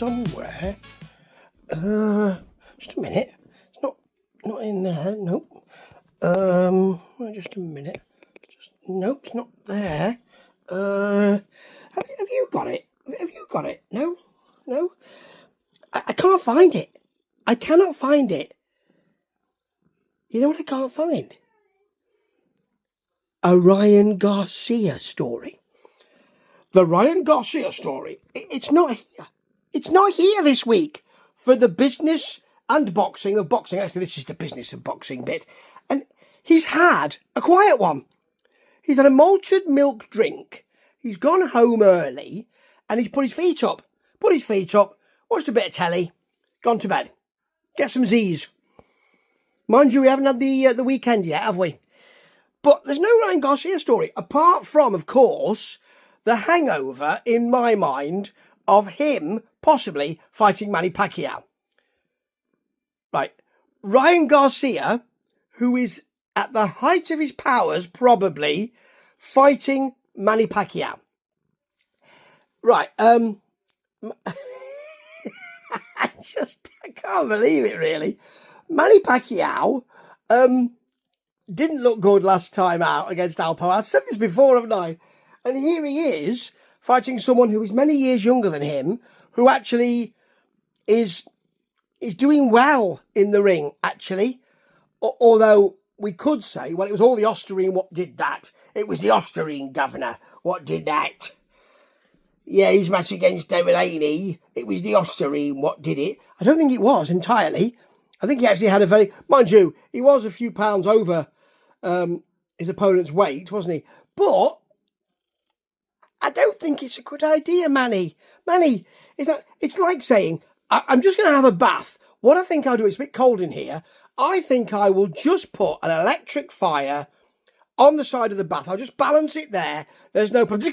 somewhere. Just a minute. It's not in there. Nope. Just a minute. Nope, it's not there. Have you got it? Have you got it? No? I can't find it. I cannot find it. You know what I can't find? A Ryan Garcia story. The Ryan Garcia story. It's not here. It's not here this week for the business and boxing of boxing. Actually, this is the business of boxing bit. And he's had a quiet one. He's had a malted milk drink. He's gone home early and he's put his feet up. Watched a bit of telly. Gone to bed. Get some Z's. Mind you, we haven't had the weekend yet, have we? But there's no Ryan Garcia story, apart from, of course, the hangover, in my mind, of him possibly fighting Manny Pacquiao. Right. Ryan Garcia, who is at the height of his powers, probably, fighting Manny Pacquiao. Right. I can't believe it, really. Manny Pacquiao didn't look good last time out against Alpo. I've said this before, haven't I? And here he is, fighting someone who is many years younger than him, who actually is doing well in the ring, actually. Although we could say, well, it was all the Ostarine what did that. It was the Ostarine governor what did that. Yeah, his match against David Haney, it was the Ostarine what did it. I don't think it was entirely. I think he actually had a very... Mind you, he was a few pounds over his opponent's weight, wasn't he? But I don't think it's a good idea, Manny. Manny, it's like saying, I'm just going to have a bath. What I think I'll do, it's a bit cold in here. I think I will just put an electric fire on the side of the bath. I'll just balance it there. There's no problem.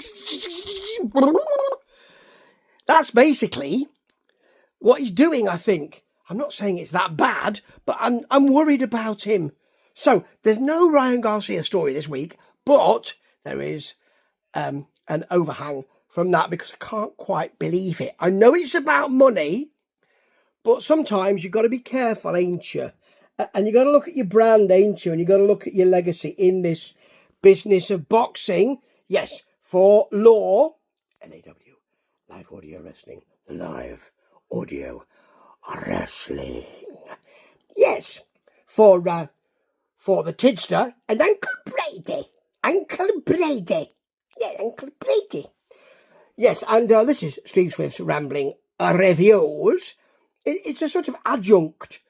That's basically what he's doing, I think. I'm not saying it's that bad, but I'm worried about him. So there's no Ryan Garcia story this week, but there is an overhang from that because I can't quite believe it. I know it's about money, but sometimes you've got to be careful, ain't you? And you've got to look at your brand, ain't you? And you've got to look at your legacy in this business of boxing. Yes, for LAW, LAW, Live Audio Wrestling, the Live Audio Wrestling. Yes, for the Tidster and Uncle Brady. Yeah, Uncle Brady. Yes, and this is Steve Swift's Rambling Reviews. It's a sort of adjunct.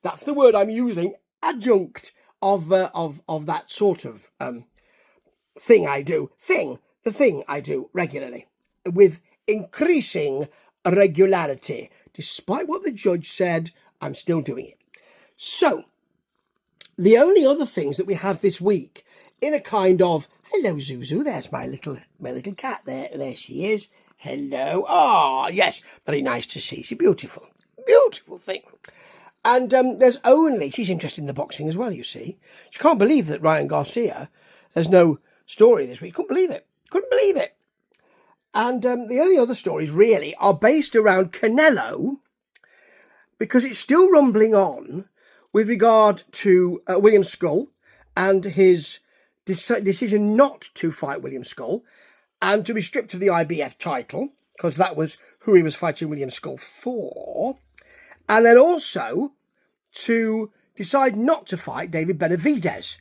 That's the word I'm using. Adjunct of that sort of thing I do. The thing I do regularly with increasing regularity. Despite what the judge said, I'm still doing it. So, the only other things that we have this week in a kind of, hello Zuzu, there's my little cat there she is. Hello. Oh, yes, very nice to see. She's beautiful thing. And she's interested in the boxing as well, you see. She can't believe that Ryan Garcia, there's no story this week. Couldn't believe it. And the only other stories really are based around Canelo, because it's still rumbling on with regard to William Skull and his decision not to fight William Skull and to be stripped of the IBF title, because that was who he was fighting William Skull for. And then also to decide not to fight David Benavidez,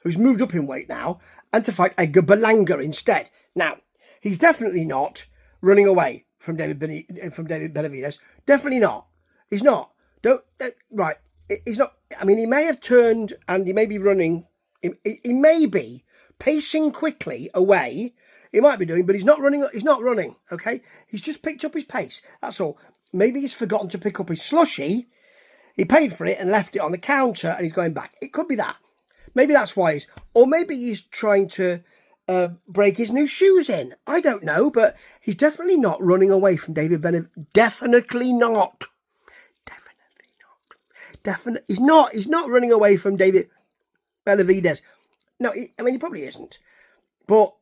who's moved up in weight now, and to fight Edgar Berlanga instead. Now, he's definitely not running away from David Benavidez. Definitely not. He's not. Right. He's not. I mean, he may have turned and he may be running. He may be pacing quickly away. He might be doing, but he's not running. He's not running. Okay. He's just picked up his pace. That's all. Maybe he's forgotten to pick up his slushie. He paid for it and left it on the counter and he's going back. It could be that. Maybe that's why or maybe he's trying to break his new shoes in. I don't know, but he's definitely not running away from David Benavidez. Definitely not. He's not running away from David Benavidez. No, he probably isn't. But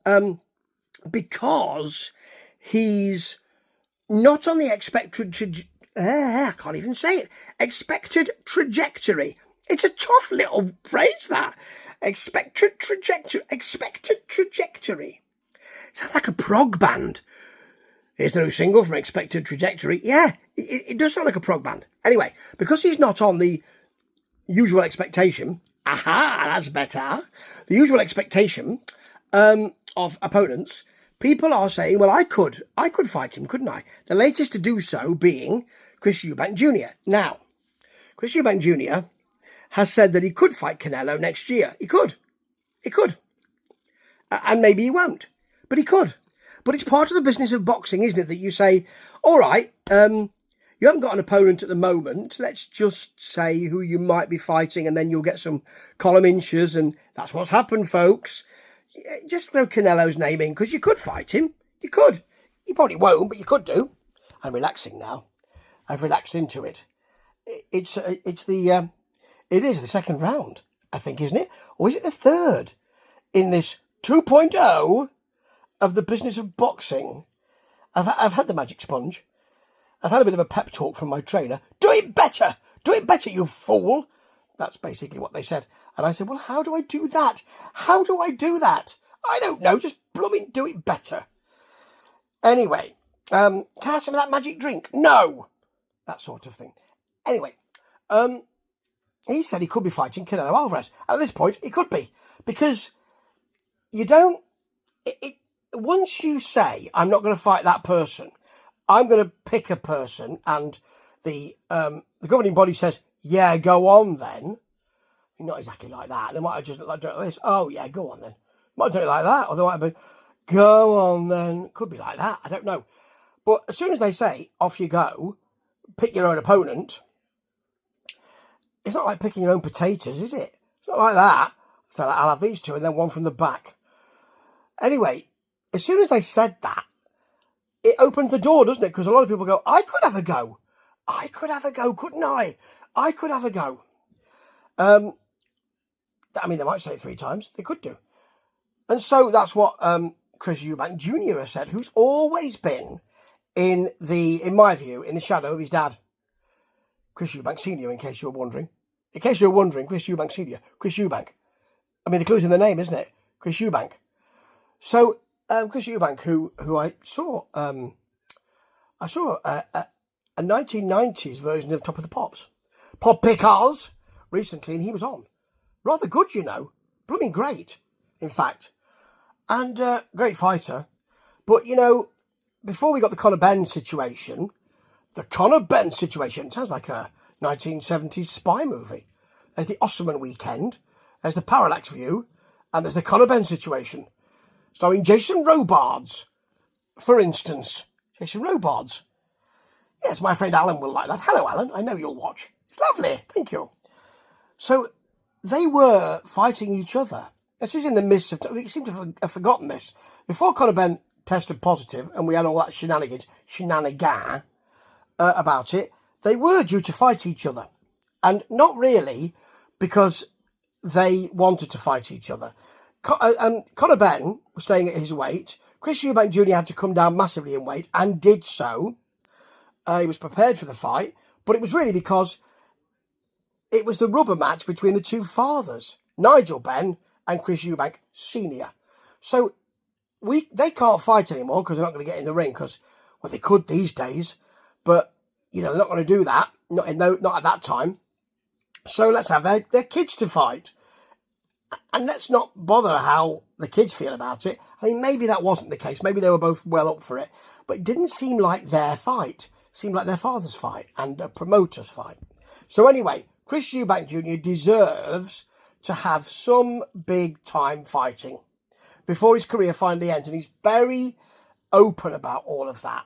because he's not on the I can't even say it. Expected trajectory. It's a tough little phrase, that. Expected trajectory. Sounds like a prog band. Here's the new single from Expected Trajectory. Yeah, it does sound like a prog band. Anyway, because he's not on the usual expectation, that's better. The usual expectation of opponents, people are saying, well, I could fight him, couldn't I? The latest to do so being Chris Eubank Jr. Now, Chris Eubank Jr. has said that he could fight Canelo next year. He could. And maybe he won't, but he could. But it's part of the business of boxing, isn't it, that you say, all right, you haven't got an opponent at the moment. Let's just say who you might be fighting, and then you'll get some column inches, and that's what's happened, folks. Just throw Canelo's name in, because you could fight him. You could. You probably won't, but you could do. I'm relaxing now. I've relaxed into it. It is the second round, I think, isn't it? Or is it the third in this 2.0 of the business of boxing? I've had the magic sponge. I've had a bit of a pep talk from my trainer. Do it better! Do it better, you fool! That's basically what they said. And I said, well, how do I do that? How do I do that? I don't know, just blooming do it better. Anyway, can I have some of that magic drink? No! That sort of thing. Anyway, he said he could be fighting Canelo Alvarez. And at this point, he could be. Because you don't... once you say, I'm not going to fight that person, I'm going to pick a person, and the governing body says, yeah, go on then. Not exactly like that. They might have just done it like this. Oh, yeah, go on then. Might have done it like that. Or they might have been, go on then. Could be like that. I don't know. But as soon as they say, off you go, pick your own opponent, it's not like picking your own potatoes, is it? It's not like that. So I'll have these two and then one from the back. Anyway, as soon as they said that, it opened the door, doesn't it? Because a lot of people go, I could have a go. I could have a go, couldn't I? I could have a go. I mean, they might say it 3 times. They could do. And so that's what Chris Eubank Jr. has said, who's always been, in my view, in the shadow of his dad. Chris Eubank Sr., in case you were wondering. In case you were wondering, Chris Eubank Sr., Chris Eubank. I mean, the clue's in the name, isn't it? Chris Eubank. So, Chris Eubank, who I saw a 1990s version of Top of the Pops. Pop Pickers, recently, and he was on. Rather good, you know. Blooming great, in fact. And great fighter. But, you know, before we got the Conor Benn situation, sounds like a 1970s spy movie. There's the Osman Weekend, there's the Parallax View, and there's the Conor Benn situation. Starring Jason Robards, for instance. Jason Robards. Yes, my friend Alan will like that. Hello, Alan. I know you'll watch. It's lovely. Thank you. So, they were fighting each other. This was in the midst of... We seem to have forgotten this. Before Conor Benn tested positive, and we had all that shenanigan about it, they were due to fight each other. And not really because they wanted to fight each other. Conor Benn was staying at his weight. Chris Eubank Jr. had to come down massively in weight, and did so. He was prepared for the fight, but it was really because it was the rubber match between the two fathers, Nigel Benn and Chris Eubank Sr. So they can't fight anymore because they're not going to get in the ring because, well, they could these days, but, you know, they're not going to do that, not at that time. So let's have their kids to fight. And let's not bother how the kids feel about it. I mean, maybe that wasn't the case. Maybe they were both well up for it. But it didn't seem like their fight. It seemed like their father's fight and a promoter's fight. So anyway, Chris Eubank Jr. deserves to have some big-time fighting before his career finally ends. And he's very open about all of that.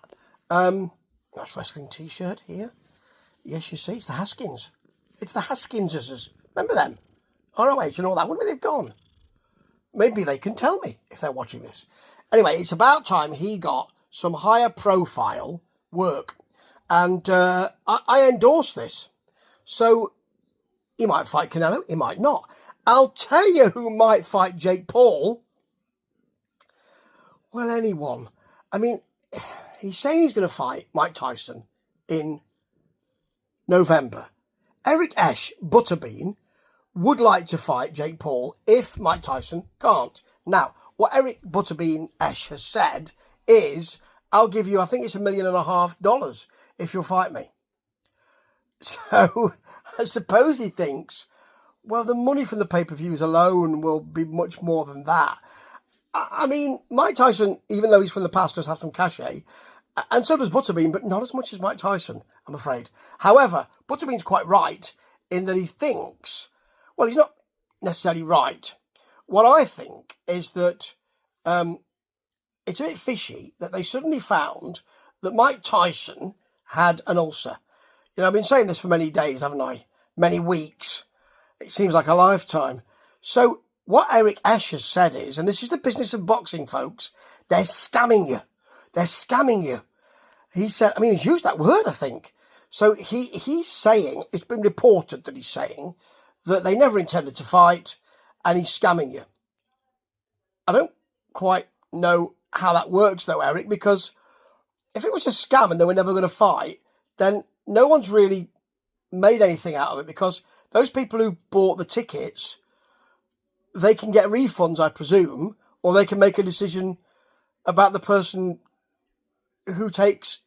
Nice wrestling T-shirt here. Yes, you see, it's the Haskins. It's the Haskinses. Remember them? ROH and all that. Where they've gone? Maybe they can tell me if they're watching this. Anyway, it's about time he got some higher profile work. And I endorse this. So, he might fight Canelo, he might not. I'll tell you who might fight Jake Paul. Well, anyone. I mean, he's saying he's going to fight Mike Tyson in November. Eric Esch, Butterbean, would like to fight Jake Paul if Mike Tyson can't. Now, what Eric Butterbean Esch has said is, I'll give you, I think it's $1.5 million if you'll fight me. So I suppose he thinks, well, the money from the pay-per-views alone will be much more than that. I mean, Mike Tyson, even though he's from the past, does have some cachet, and so does Butterbean, but not as much as Mike Tyson, I'm afraid. However, Butterbean's quite right in that he thinks, well, he's not necessarily right. What I think is that it's a bit fishy that they suddenly found that Mike Tyson had an ulcer. You know, I've been saying this for many days, haven't I? Many weeks. It seems like a lifetime. So what Eric Esch has said is, and this is the business of boxing, folks, they're scamming you. They're scamming you. He said, I mean, he's used that word, I think. So he's saying, it's been reported that he's saying that they never intended to fight and he's scamming you. I don't quite know how that works though, Eric, because if it was a scam and they were never going to fight, then no one's really made anything out of it, because those people who bought the tickets, they can get refunds, I presume, or they can make a decision about the person who takes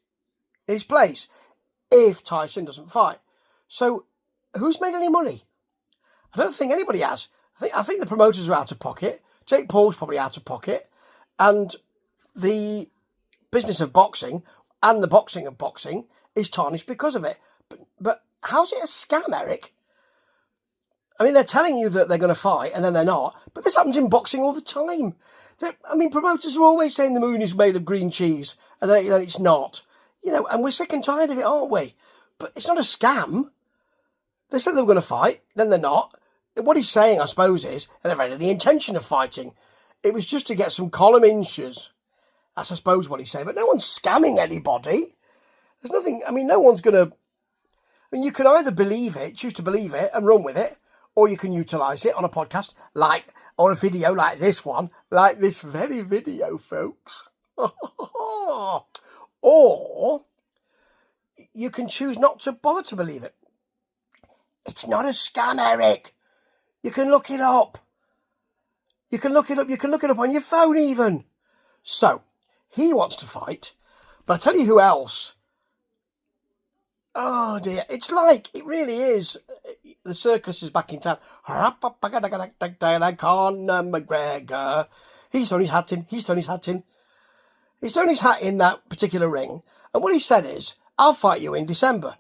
his place if Tyson doesn't fight. So who's made any money? I don't think anybody has. I think the promoters are out of pocket. Jake Paul's probably out of pocket. And the business of boxing and the boxing of boxing is tarnished because of it. But how's it a scam, Eric? I mean, they're telling you that they're going to fight and then they're not. But this happens in boxing all the time. I mean, promoters are always saying the moon is made of green cheese and then it's not. You know, and we're sick and tired of it, aren't we? But it's not a scam. They said they were going to fight, then they're not. What he's saying, I suppose, is they never had any intention of fighting. It was just to get some column inches. That's, I suppose, what he's saying. But no one's scamming anybody. There's nothing, I mean, no one's going to... I mean, you can either believe it, choose to believe it and run with it, or you can utilise it on a podcast or a video like this one, like this very video, folks. Or you can choose not to bother to believe it. It's not a scam, Eric. You can look it up. You can look it up. You can look it up on your phone even. So, he wants to fight. But I tell you who else. Oh dear. It really is. The circus is back in town. Conor McGregor. He's thrown his hat in. He's thrown his hat in that particular ring. And what he said is, I'll fight you in December.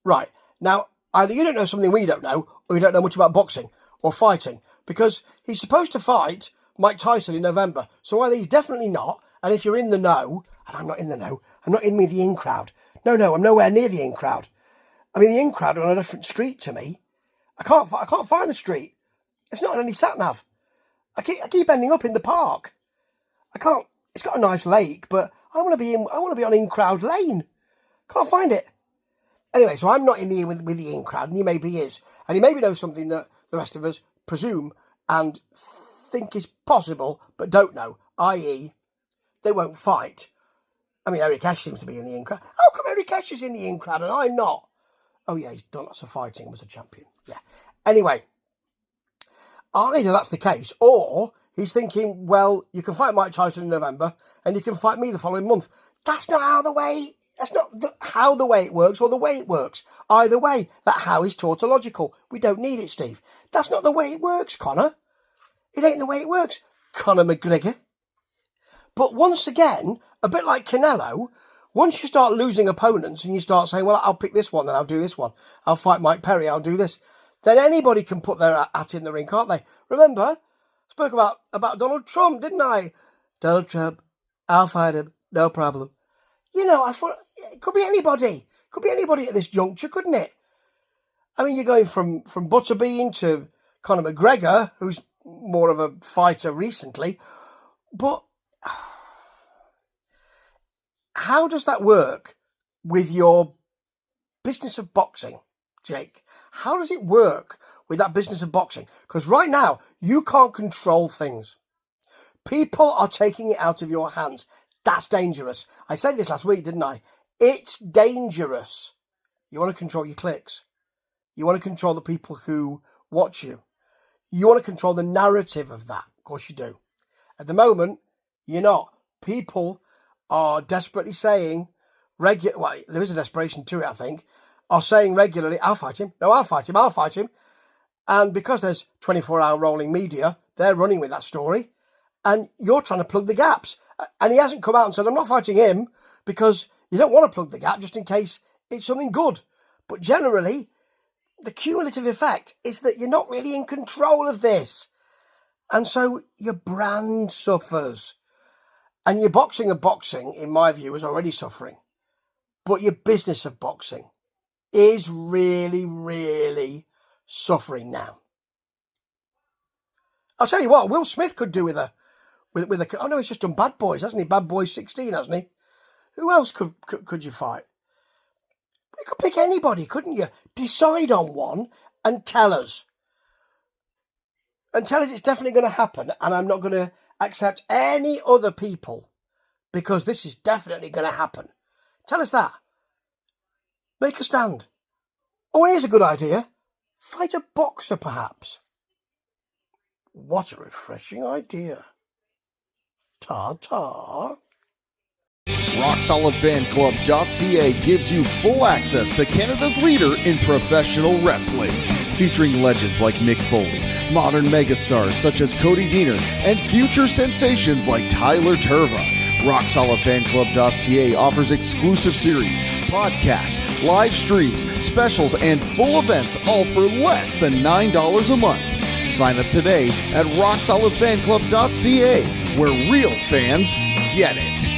Right. Now, either you don't know something we don't know, or you don't know much about boxing or fighting, because he's supposed to fight Mike Tyson in November. So either he's definitely not, and if you're in the know, and I'm not in the know, I'm not in with the in crowd. No, I'm nowhere near the in crowd. I mean, the in crowd are on a different street to me. I can't find the street. It's not on any sat nav. I keep ending up in the park. I can't. It's got a nice lake, but I want to be on in crowd lane. Can't find it. Anyway, so I'm not in the with the in crowd, and he maybe is, and he maybe knows something that the rest of us presume and think is possible, but don't know. I.e., they won't fight. I mean, Eric Esch seems to be in the in crowd. How come Eric Esch is in the in crowd and I'm not? Oh yeah, he's done lots of fighting and was a champion. Yeah. Anyway, either that's the case, or he's thinking, well, you can fight Mike Tyson in November and you can fight me the following month. That's not how the way it works or the way it works. Either way, that how is tautological. We don't need it, Steve. That's not the way it works, Conor. It ain't the way it works, Conor McGregor. But once again, a bit like Canelo, once you start losing opponents and you start saying, well, I'll pick this one, then I'll do this one. I'll fight Mike Perry, I'll do this. Then anybody can put their hat in the ring, can't they? Remember, I spoke about Donald Trump, didn't I? Donald Trump, I'll fight him, no problem. You know, I thought, it could be anybody. Could be anybody at this juncture, couldn't it? I mean, you're going from Butterbean to Conor McGregor, who's more of a fighter recently. But how does that work with your business of boxing, Jake? How does it work with that business of boxing? Because right now, you can't control things. People are taking it out of your hands. That's dangerous. I said this last week, didn't I? It's dangerous. You want to control your clicks. You want to control the people who watch you. You want to control the narrative of that. Of course you do. At the moment, you're not. People are desperately saying, well, there is a desperation to it, I think, are saying regularly, I'll fight him. No, I'll fight him. I'll fight him. And because there's 24-hour rolling media, they're running with that story. And you're trying to plug the gaps. And he hasn't come out and said, I'm not fighting him, because you don't want to plug the gap just in case it's something good. But generally, the cumulative effect is that you're not really in control of this. And so your brand suffers. And your boxing of boxing, in my view, is already suffering. But your business of boxing is really, really suffering now. I'll tell you what, Will Smith could do with a oh no, he's just done Bad Boys, hasn't he? Bad Boys 16, hasn't he? Who else could you fight? You could pick anybody, couldn't you? Decide on one and tell us. And tell us it's definitely going to happen, and I'm not going to accept any other people because this is definitely going to happen. Tell us that. Make a stand. Oh, here's a good idea. Fight a boxer, perhaps. What a refreshing idea. Ta-ta. RockSolidFanClub.ca gives you full access to Canada's leader in professional wrestling, featuring legends like Mick Foley, modern megastars such as Cody Deaner, and future sensations like Tyler Turva. RockSolidFanClub.ca offers exclusive series, podcasts, live streams, specials, and full events, all for less than $9 a month. Sign up today at RockSolidFanClub.ca, where real fans get it.